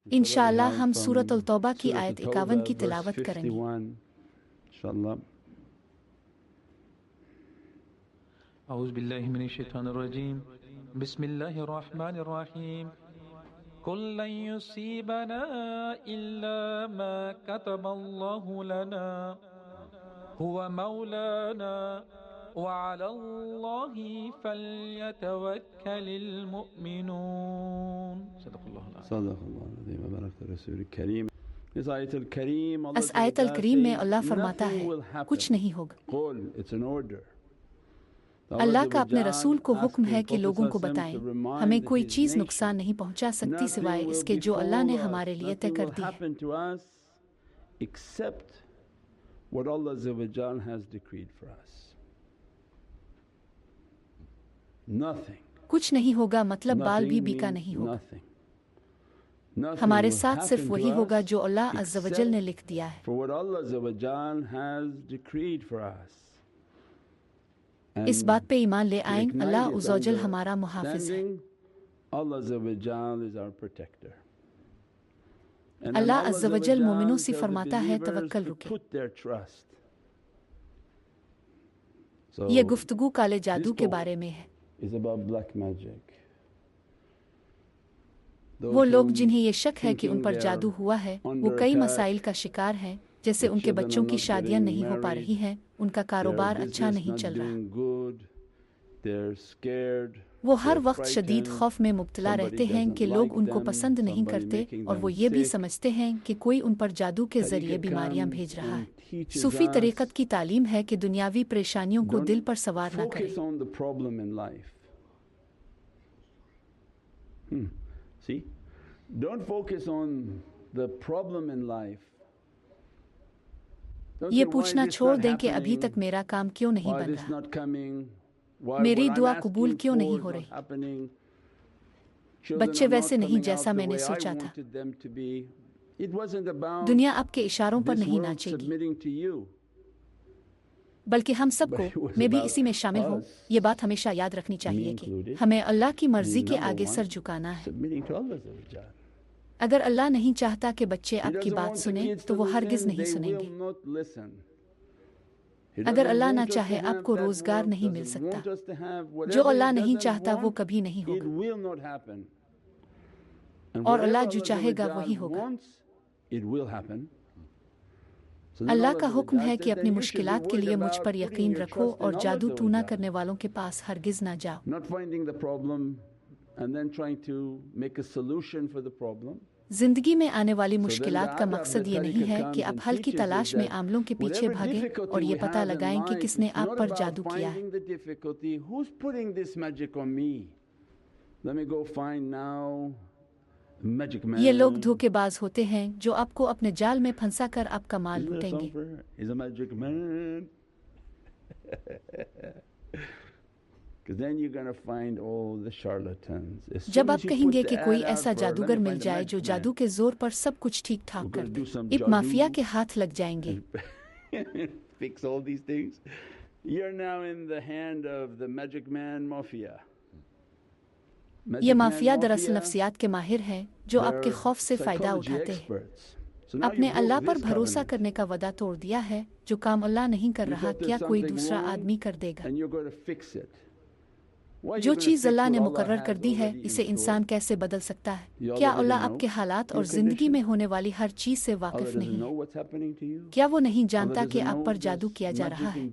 इंशाअल्लाह हम सूरत अल-तौबा की आयत 51 की तिलावत करेंगे। इंशाअल्लाह। औज़ु बिल्लाहि मिनश शैतानिर रजीम। बिस्मिल्लाहिर रहमानिर रहीम। कुल लन युसीबना इल्ला मा कतबल्लाहु लना हुवा मौलाना व अलल्लाहि फल्यतवक्कलिल मुमिनून। इस आयत अल करीम में अल्लाह फरमाता है कुछ नहीं होगा। अल्लाह का अपने रसूल को हुक्म है कि लोगों को बताएं हमें कोई चीज़ नुकसान नहीं पहुंचा सकती सिवाय इसके जो अल्लाह ने हमारे लिए तय कर दी है। कुछ नहीं होगा मतलब बाल भी बीका नहीं होगा। हमारे साथ सिर्फ वही होगा जो अल्लाह अज़्ज़ व जल ने लिख दिया है। इस बात पे ईमान ले आएं अल्लाह उज़्ज़वजल हमारा मुहाफ़िज़ है। अल्लाह अज़्ज़ व जल मोमिनों से फरमाता है तवक्कल रुके। ये गुफ्तगू काले जादू के बारे में है। वो लोग जिन्हें ये शक है कि उन पर जादू हुआ है वो कई मसाइल का शिकार हैं, जैसे उनके बच्चों की शादियां नहीं हो पा रही हैं, उनका कारोबार अच्छा नहीं चल रहा, वो हर वक्त शदीद खौफ में मुब्तला रहते हैं कि लोग उनको पसंद नहीं करते, और वो ये भी समझते हैं कि कोई उन पर जादू के जरिए बीमारियां भेज रहा है। सूफी तरीक़त की तालीम है कि दुनियावी परेशानियों को दिल पर सवार न करें। Don't focus on the problem in life. ये पूछना छोड़ दें कि अभी तक मेरा काम क्यों नहीं बन रहा, मेरी दुआ कबूल क्यों नहीं हो रही, बच्चे वैसे नहीं जैसा मैंने सोचा था। दुनिया आपके इशारों पर नहीं नाचेगी, बल्कि हम सबको, मैं भी इसी में शामिल हूँ, ये बात हमेशा याद रखनी चाहिए कि हमें अल्लाह की मर्जी के आगे सर झुकाना है। अगर अल्लाह नहीं चाहता कि बच्चे आपकी बात सुने तो वो हरगिज नहीं सुनेंगे। अगर अल्लाह ना चाहे आपको रोजगार नहीं मिल सकता, जो अल्लाह नहीं चाहता वो कभी नहीं होगा, और अल्लाह जो चाहेगा वही होगा। अल्लाह का हुक्म है कि अपनी मुश्किलात के लिए मुझ पर यकीन रखो और जादू टूना करने वालों के पास हरगिज ना जाओ। जिंदगी में आने वाली मुश्किलात का मकसद ये नहीं है कि आप हल की तलाश में आमलों के पीछे भागें और ये पता लगाएं कि किसने आप पर जादू किया है। ये लोग धोखेबाज होते हैं जो आपको अपने जाल में फंसा कर आपका माल लूटेंगे। जब आप कहेंगे कि कोई ऐसा जादूगर मिल जाए जो जादू के जोर पर सब कुछ ठीक ठाक कर दे, इब माफिया के हाथ लग जाएंगे। ये माफिया दरअसल नफ्सियात के माहिर हैं जो आपके खौफ से फायदा उठाते हैं। अपने अल्लाह पर भरोसा करने का वदा तोड़ दिया है, जो काम अल्लाह नहीं कर रहा क्या कोई दूसरा आदमी कर देगा। जो चीज़ अल्लाह ने मुकर्रर कर दी है इसे इंसान कैसे बदल सकता है? क्या अल्लाह आपके हालात और जिंदगी में होने वाली हर चीज़ से वाकिफ नहीं है? क्या वो नहीं जानता कि आप पर जादू किया जा रहा है?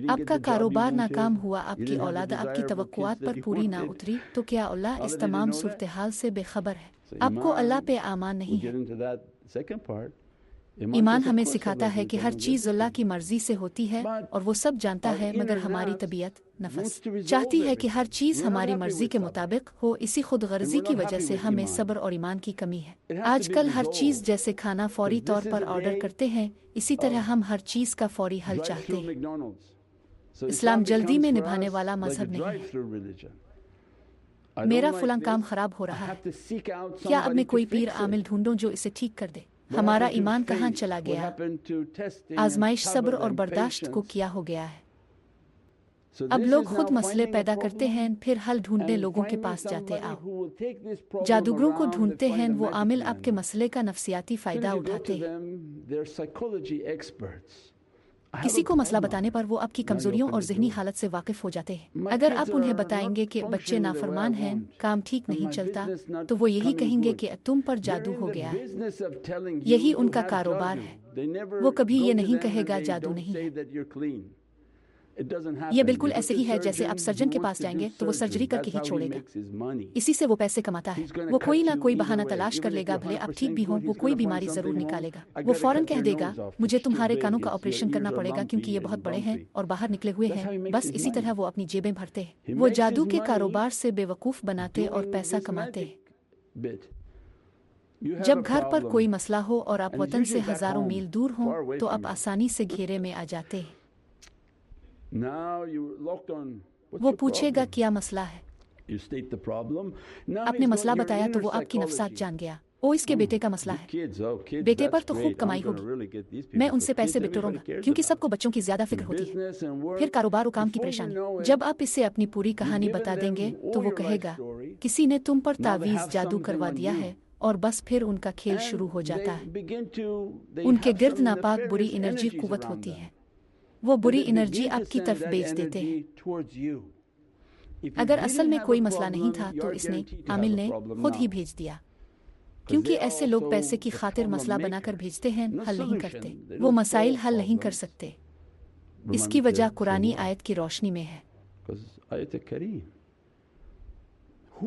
आपका कारोबार नाकाम हुआ, आपकी औलाद आपकी तवक्कुआत पर पूरी ना उतरी, तो क्या अल्लाह इस तमाम सूरत हाल से बेखबर है? आपको अल्लाह पे आमान नहीं है। ईमान हमें सिखाता है कि हर चीज़ अल्लाह की मर्जी से होती है और वो सब जानता है, मगर हमारी तबीयत नफस चाहती है कि हर चीज़ हमारी मर्जी के मुताबिक हो। इसी खुद गर्जी की वजह से हमें सब्र और ईमान की कमी है। आजकल हर चीज़ जैसे खाना फौरी तौर पर ऑर्डर करते हैं, इसी तरह हम हर चीज़ का फौरी हल चाहते हैं। इस्लाम जल्दी में निभाने वाला मजहब नहीं है। मेरा फलां काम खराब हो रहा है, क्या अब मैं कोई पीर आमिल ढूंढूं जो इसे ठीक कर दे? हमारा ईमान कहाँ चला गया? आजमाइश सब्र और बर्दाश्त को किया हो गया है। अब लोग खुद मसले पैदा करते हैं, फिर हल ढूंढने लोगों के पास जाते आओ। जादूगरों को ढूंढते हैं, वो आमिल आपके मसले का नफसियाती फ़ायदा उठाते हैं। किसी को मसला बताने पर वो आपकी कमजोरियों और जहनी हालत से वाकिफ हो जाते हैं। अगर आप उन्हें बताएंगे कि बच्चे नाफरमान हैं, काम ठीक नहीं चलता, तो वो यही कहेंगे कि तुम पर जादू हो गया है। यही उनका कारोबार है। वो कभी ये नहीं कहेगा जादू नहीं है। ये बिल्कुल ऐसे ही है जैसे आप सर्जन के पास जाएंगे तो वो सर्जरी करके ही छोड़ेगा। इसी से वो पैसे कमाता है। वो कोई ना कोई बहाना तलाश कर लेगा, भले आप ठीक भी हो, वो कोई बीमारी जरूर निकालेगा। वो फौरन कह देगा मुझे तुम्हारे कानों का ऑपरेशन करना पड़ेगा क्योंकि ये बहुत बड़े हैं और बाहर निकले हुए हैं। बस इसी तरह वो अपनी जेबें भरते हैं। वो जादू के कारोबार से बेवकूफ़ बनाते और पैसा कमाते हैं। जब घर पर कोई मसला हो और आप वतन से हजारों मील दूर हों तो आप आसानी से घेरे में आ जाते हैं। वो पूछेगा क्या मसला है। आपने मसला बताया तो वो आपकी नफसात जान गया। ओ इसके बेटे का मसला है, बेटे पर तो खूब कमाई होगी, मैं उनसे पैसे बिटोरूंगा, क्योंकि सबको बच्चों की ज्यादा फिक्र होती है। फिर कारोबार और काम की परेशानी। जब आप इसे अपनी पूरी कहानी बता देंगे तो वो कहेगा किसी ने तुम पर तावीज जादू करवा दिया है, और बस फिर उनका खेल शुरू हो जाता है। उनके गिर्द नापाक बुरी एनर्जी कुव्वत होती है। वो बुरी एनर्जी आपकी तरफ भेज देते हैं। अगर असल में कोई मसला नहीं था तो इसने आमिल ने खुद ही भेज दिया, क्योंकि ऐसे लोग पैसे की खातिर मसला बनाकर भेजते हैं, हल नहीं करते। वो मसाइल हल नहीं कर सकते। इसकी वजह कुरानी आयत की रोशनी में है।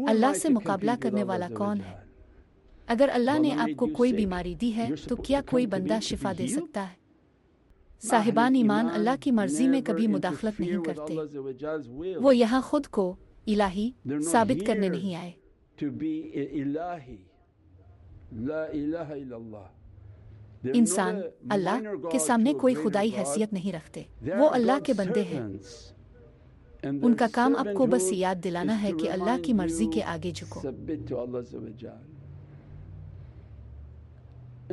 अल्लाह से मुकाबला करने वाला कौन है? अगर अल्लाह ने आपको कोई बीमारी दी है तो क्या कोई बंदा शिफा दे सकता है? साहिबान ईमान अल्लाह की मर्जी में कभी मुदाखलत नहीं करते। वो यहाँ खुद को इलाही साबित करने नहीं आए। इंसान अल्लाह के सामने कोई खुदाई हैसियत नहीं रखते। वो अल्लाह के बंदे हैं। उनका काम आपको बस याद दिलाना है कि अल्लाह की मर्जी के आगे झुको।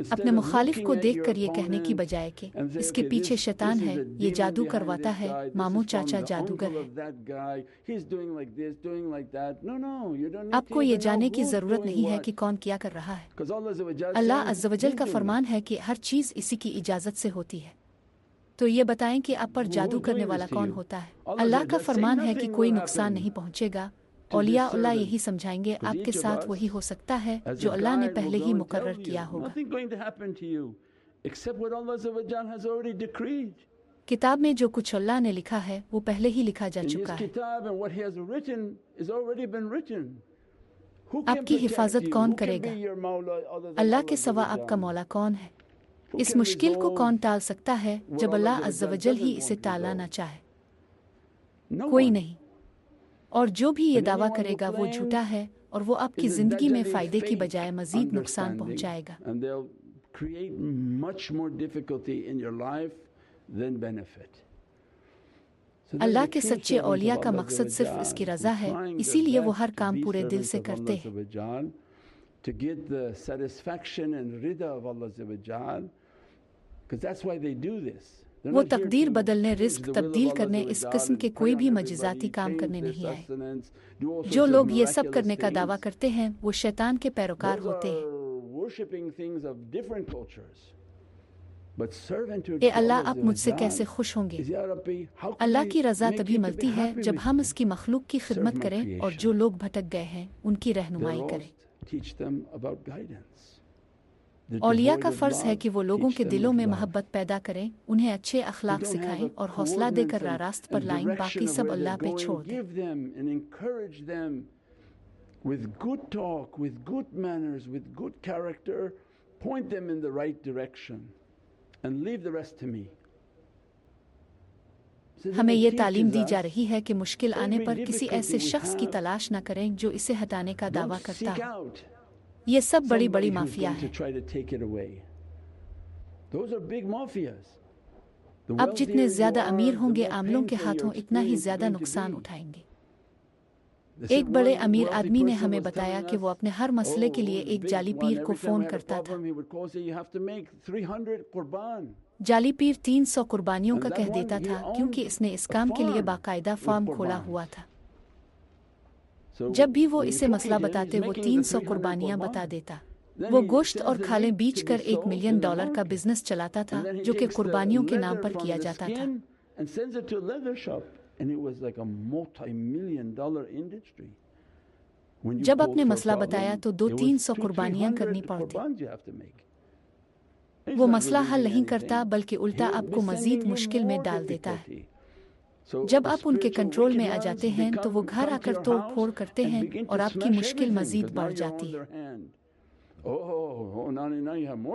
अपने मुखालिफ को देखकर ये कहने की बजाय कि इसके पीछे शैतान है, ये जादू करवाता है, मामू चाचा जादूगर है, आपको ये जानने की जरूरत नहीं है कि कौन क्या कर रहा है। अल्लाह अज़्ज़ व जल का फरमान है कि हर चीज इसी की इजाजत से होती है। तो ये बताएं कि आप पर जादू करने वाला कौन होता है। अल्लाह का फरमान है कि कोई नुकसान नहीं पहुंचेगा। औलिया अल्लाह यही समझाएंगे आपके साथ वही हो सकता है जो अल्लाह ने पहले ही मुकर्रर किया होगा। किताब में जो कुछ अल्लाह ने लिखा है वो पहले ही लिखा जा चुका है। आपकी हिफाजत कौन करेगा? अल्लाह के सिवा आपका मौला कौन है? इस मुश्किल को कौन टाल सकता है जब अल्लाह अज़्ज़ व जल ही इसे टालना न चाहे? कोई नहीं। और जो भी ये दावा करेगा वो झूठा है और वो आपकी जिंदगी में फायदे की बजाय मजीद नुकसान पहुंचाएगा। अल्लाह के सच्चे औलिया का मकसद सिर्फ इसकी रजा है, इसीलिए वो हर काम पूरे दिल से करते हैं। वो तकदीर बदलने, रिस्क तब्दील करने, इस किस्म के कोई भी मजिजाती काम करने नहीं आए। जो लोग ये सब करने का दावा करते हैं वो शैतान के पैरोकार होते हैं। ए अल्लाह, आप मुझसे कैसे खुश होंगे? अल्लाह की रजा तभी मिलती है जब हम इसकी मखलूक की खिदमत करें और जो लोग भटक गए हैं उनकी रहनुमाई करें। औलिया का फ़र्ज़ है कि वो लोगों के दिलों में मोहब्बत पैदा करें, उन्हें अच्छे अखलाक सिखाएं और हौसला देकर रास्त पर लाएं। बाकी सब अल्लाह पे छोड़ दें। With good talk, with good manners, with good character, point them in the right direction and leave the rest to me. हमें ये तालीम दी जा रही है कि मुश्किल आने पर किसी ऐसे शख्स की तलाश न करें जो इसे हटाने का दावा करता हो। ये सब बड़ी बड़ी माफिया है। अब जितने ज्यादा अमीर होंगे आमलों के हाथों इतना ही ज्यादा नुकसान उठाएंगे। एक बड़े अमीर आदमी ने हमें बताया कि वो अपने हर मसले के लिए एक जाली पीर को फोन करता था। जाली पीर 300 कुर्बानियों का कह देता था क्योंकि इसने इस काम के लिए बाकायदा फार्म खोला हुआ था। जब भी वो इसे मसला बताते वो 300 कुर्बानियां बता देता। वो गोश्त और खालें बीच कर $1 मिलियन का बिजनेस चलाता था जो कि कुर्बानियों के नाम पर किया जाता था। जब आपने मसला बताया तो 200-300 कुर्बानियां करनी पड़ती। वो मसला हल नहीं करता बल्कि उल्टा आपको मजीद मुश्किल में डाल देता है। जब आप उनके कंट्रोल में आ जाते हैं तो वो घर आकर तोड़ फोड़ करते हैं और आपकी मुश्किल मजीद बढ़ जाती है।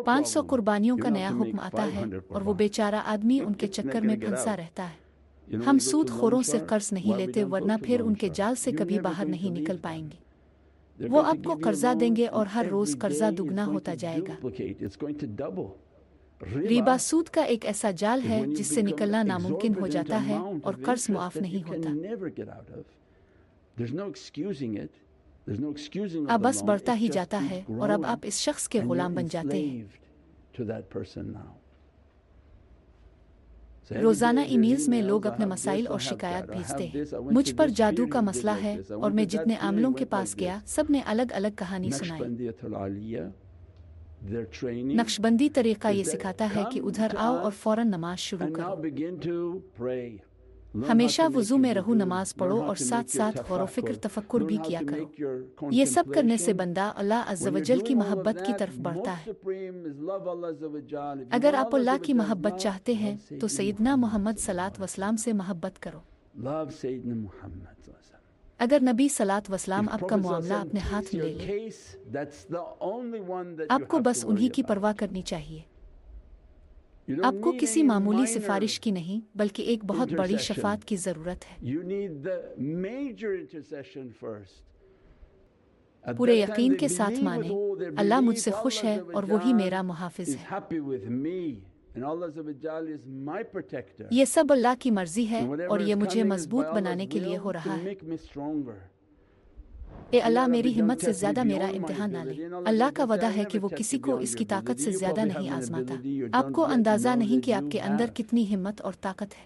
500 कुर्बानियों का नया हुक्म आता है और वो बेचारा आदमी उनके चक्कर में फंसा रहता है। हम सूद खोरों से कर्ज नहीं लेते वरना फिर उनके जाल से कभी बाहर नहीं निकल पाएंगे। वो आपको कर्जा देंगे और हर रोज कर्जा दुगना होता जाएगा। रिबा सूद का एक ऐसा जाल है जिससे निकलना नामुमकिन हो जाता है और कर्ज मुआफ नहीं होता। अब बस बढ़ता ही जाता है और अब आप इस शख्स के गुलाम बन जाते हैं। रोजाना ईमेल्स में लोग अपने मसाइल और शिकायत भेजते हैं। मुझ पर जादू का मसला है और मैं जितने आमलों के पास गया सब ने अलग अलग कहानी सुनाई। नक्शबंदी तरीका ये सिखाता है कि उधर आओ और फौरन नमाज शुरू करो। हमेशा वुजू में रहू, नमाज पढ़ो और साथ साथ गौर फिक्र तफक्कुर भी किया करो। ये सब करने से बंदा अल्लाह अज़्ज़वजल की मोहब्बत की तरफ बढ़ता है। अगर आप अल्लाह की मोहब्बत चाहते हैं तो सैयदना मोहम्मद सल्लल्लाहु अलैहि वसल्लम से मोहब्बत करो। अगर नबी सल्लल्लाहु अलैहि वसल्लम आपका मामला अपने हाथ में ले ले, आपको बस उन्हीं की परवाह करनी चाहिए। आपको किसी मामूली सिफारिश की नहीं बल्कि एक बहुत बड़ी शफात की जरूरत है। पूरे यकीन के साथ माने अल्लाह मुझसे खुश है और वही मेरा मुहाफिज है। ये सब अल्लाह की मर्जी है और ये मुझे मजबूत बनाने के लिए हो रहा है। ए अल्लाह मेरी हिम्मत से ज्यादा मेरा इम्तिहान ना ले। अल्लाह का वदा है कि वो किसी को इसकी ताकत से ज्यादा नहीं आजमाता। आपको अंदाजा नहीं कि आपके अंदर कितनी हिम्मत और ताकत है।